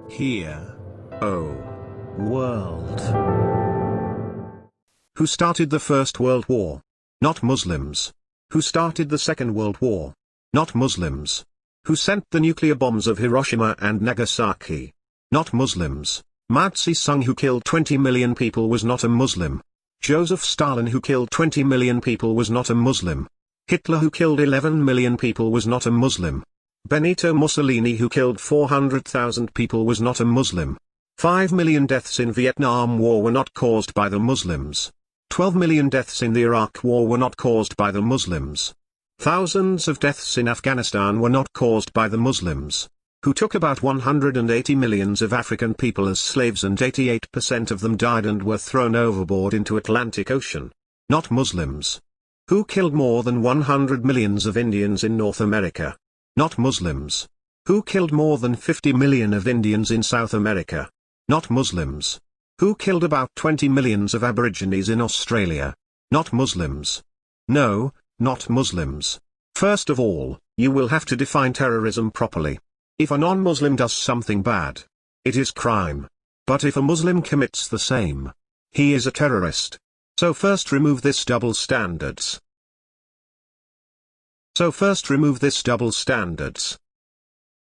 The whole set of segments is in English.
Here. Oh. World. Who started the First World War? Not Muslims. Who started the Second World War? Not Muslims. Who sent the nuclear bombs of Hiroshima and Nagasaki? Not Muslims. Mao Tse-tung, who killed 20 million people, was not a Muslim. Joseph Stalin, who killed 20 million people, was not a Muslim. Hitler, who killed 11 million people, was not a Muslim. Benito Mussolini, who killed 400,000 people, was not a Muslim. 5 million deaths in Vietnam War were not caused by the Muslims. 12 million deaths in the Iraq War were not caused by the Muslims. Thousands of deaths in Afghanistan were not caused by the Muslims. Who took about 180 millions of African people as slaves, and 88% of them died and were thrown overboard into Atlantic Ocean? Not Muslims. Who killed more than 100 millions of Indians in North America? Not Muslims. Who killed more than 50 million of Indians in South America? Not Muslims. Who killed about 20 millions of Aborigines in Australia? Not Muslims. No, not Muslims. First of all, you will have to define terrorism properly. If a non-Muslim does something bad, it is crime. But if a Muslim commits the same, he is a terrorist. So first remove this double standards.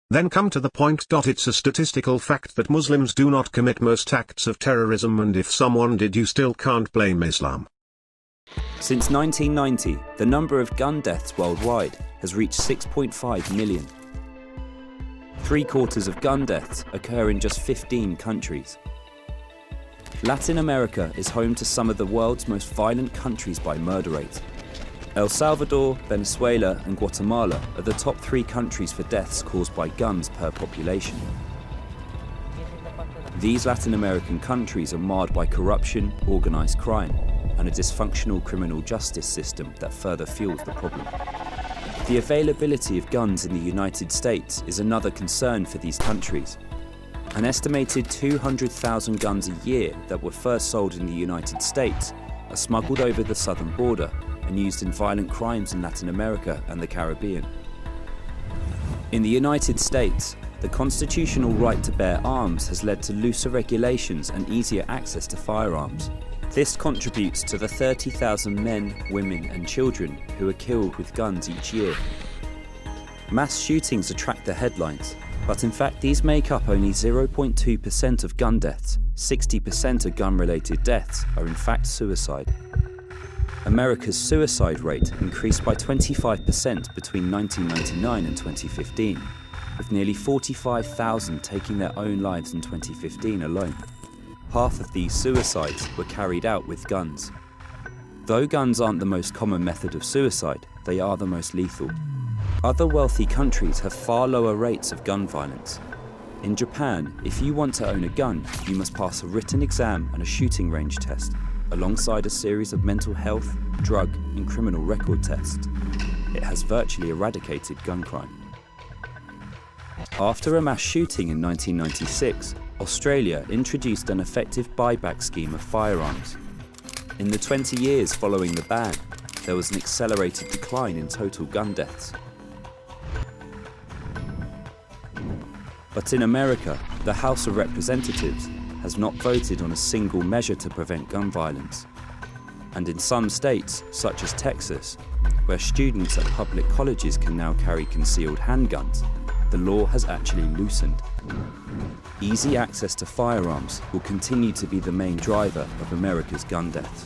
Then come to the point. It's a statistical fact that Muslims do not commit most acts of terrorism, and if someone did, you still can't blame Islam. Since 1990, the number of gun deaths worldwide has reached 6.5 million. 3/4 of gun deaths occur in just 15 countries. Latin America is home to some of the world's most violent countries by murder rate. El Salvador, Venezuela and Guatemala are the top 3 countries for deaths caused by guns per population. These Latin American countries are marred by corruption, organised crime, and a dysfunctional criminal justice system that further fuels the problem. The availability of guns in the United States is another concern for these countries. An estimated 200,000 guns a year that were first sold in the United States are smuggled over the southern border and used in violent crimes in Latin America and the Caribbean. In the United States, the constitutional right to bear arms has led to looser regulations and easier access to firearms. This contributes to the 30,000 men, women and children who are killed with guns each year. Mass shootings attract the headlines, but in fact these make up only 0.2% of gun deaths. 60% of gun-related deaths are in fact suicide. America's suicide rate increased by 25% between 1999 and 2015, with nearly 45,000 taking their own lives in 2015 alone. Half of these suicides were carried out with guns. Though guns aren't the most common method of suicide, they are the most lethal. Other wealthy countries have far lower rates of gun violence. In Japan, if you want to own a gun, you must pass a written exam and a shooting range test, alongside a series of mental health, drug and criminal record tests. It has virtually eradicated gun crime. After a mass shooting in 1996, Australia introduced an effective buyback scheme of firearms. In the 20 years following the ban, there was an accelerated decline in total gun deaths. But in America, the House of Representatives has not voted on a single measure to prevent gun violence. And in some states, such as Texas, where students at public colleges can now carry concealed handguns, the law has actually loosened. Easy access to firearms will continue to be the main driver of America's gun deaths.